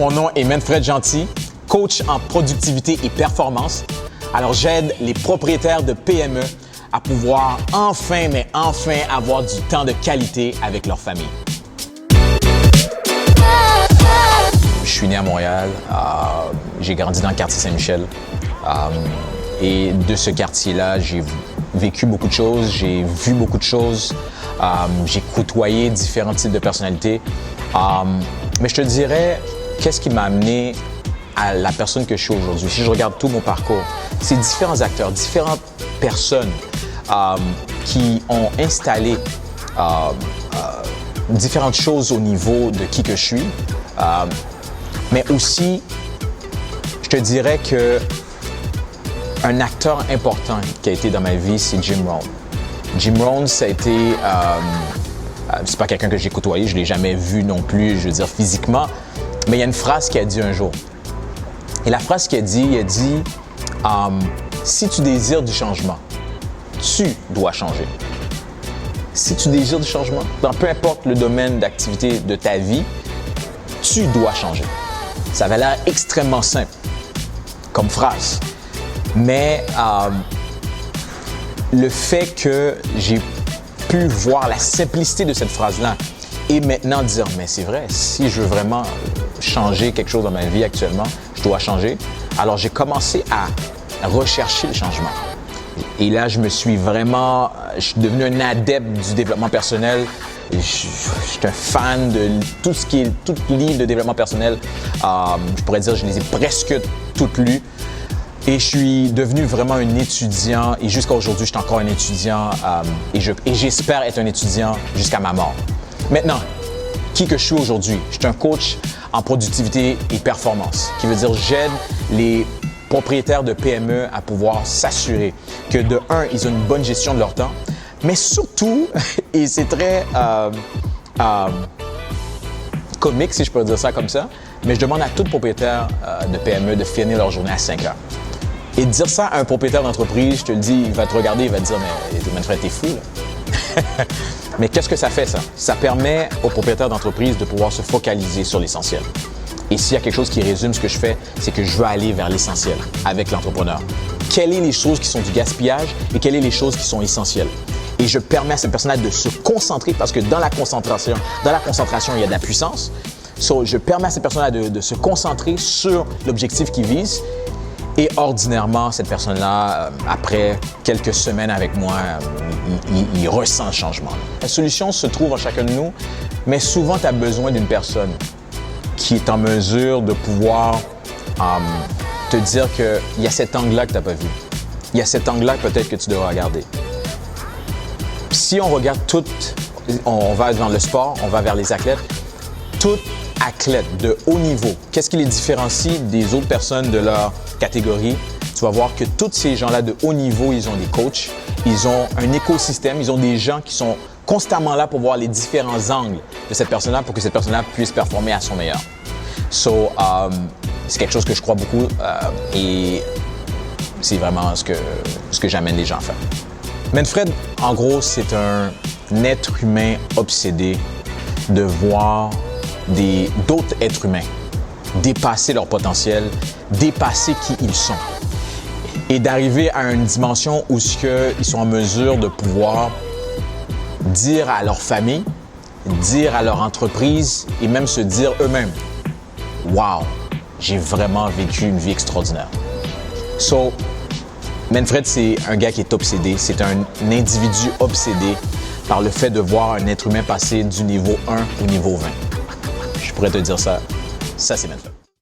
mon nom est Manfred Gentil, coach en productivité et performance. Alors, j'aide les propriétaires de PME à pouvoir enfin avoir du temps de qualité avec leur famille. Je suis né à Montréal, j'ai grandi dans le quartier Saint-Michel et de ce quartier-là, j'ai vécu beaucoup de choses, j'ai vu beaucoup de choses, j'ai côtoyé différents types de personnalités. Mais je te dirais, qu'est-ce qui m'a amené à la personne que je suis aujourd'hui? Si je regarde tout mon parcours, c'est différents acteurs, différentes personnes qui ont installé différentes choses au niveau de qui que je suis. Mais aussi, je te dirais que un acteur important qui a été dans ma vie, c'est Jim Rohn. Jim Rohn, ça a été, c'est pas quelqu'un que j'ai côtoyé, je l'ai jamais vu non plus, je veux dire physiquement, mais il y a une phrase qu'il a dit un jour. Et la phrase qu'il a dit, si tu désires du changement, tu dois changer. Si tu désires du changement, dans peu importe le domaine d'activité de ta vie, tu dois changer. Ça avait l'air extrêmement simple comme phrase, mais le fait que j'ai pu voir la simplicité de cette phrase-là et maintenant dire, mais c'est vrai, si je veux vraiment changer quelque chose dans ma vie actuellement, je dois changer. Alors, j'ai commencé à rechercher le changement. Et là, je suis devenu un adepte du développement personnel. Je suis un fan de tout livre de développement personnel. Je pourrais dire, je les ai presque toutes lus. Et je suis devenu vraiment un étudiant. Et jusqu'à aujourd'hui, je suis encore un étudiant. Et j'espère être un étudiant jusqu'à ma mort. Maintenant, qui que je suis aujourd'hui? Je suis un coach en productivité et performance, qui veut dire j'aide les propriétaires de PME à pouvoir s'assurer que de un, ils ont une bonne gestion de leur temps, mais surtout, et c'est très comique si je peux dire ça comme ça, mais je demande à tout propriétaire de PME de finir leur journée à 5 heures. Et de dire ça à un propriétaire d'entreprise, je te le dis, il va te regarder, il va te dire « mais Manfred, t'es fou là ». Mais qu'est-ce que ça fait ça? Ça permet aux propriétaires d'entreprise de pouvoir se focaliser sur l'essentiel. Et s'il y a quelque chose qui résume ce que je fais, c'est que je veux aller vers l'essentiel avec l'entrepreneur. Quelles sont les choses qui sont du gaspillage et quelles sont les choses qui sont essentielles? Et je permets à cette personne-là de se concentrer parce que dans la concentration, il y a de la puissance. Je permets à cette personne-là de se concentrer sur l'objectif qu'il vise. Et ordinairement, cette personne-là, après quelques semaines avec moi, il ressent le changement. La solution se trouve en chacun de nous, mais souvent, tu as besoin d'une personne qui est en mesure de pouvoir te dire qu'il y a cet angle-là que tu n'as pas vu. Il y a cet angle-là peut-être que tu devrais regarder. Si on regarde on va dans le sport, on va vers les athlètes, tout athlète de haut niveau, qu'est-ce qui les différencie des autres personnes de leur catégorie? Tu vas voir que tous ces gens-là de haut niveau, ils ont des coachs, ils ont un écosystème, ils ont des gens qui sont constamment là pour voir les différents angles de cette personne-là pour que cette personne-là puisse performer à son meilleur. C'est quelque chose que je crois beaucoup et c'est vraiment ce que j'amène les gens à faire. Manfred, en gros, c'est un être humain obsédé de voir d'autres êtres humains dépasser leur potentiel, dépasser qui ils sont et d'arriver à une dimension où ils sont en mesure de pouvoir dire à leur famille, dire à leur entreprise et même se dire eux-mêmes « Wow, j'ai vraiment vécu une vie extraordinaire ». Manfred, c'est un gars qui est obsédé, c'est un individu obsédé par le fait de voir un être humain passer du niveau 1 au niveau 20. Je pourrais te dire ça c'est Manfred.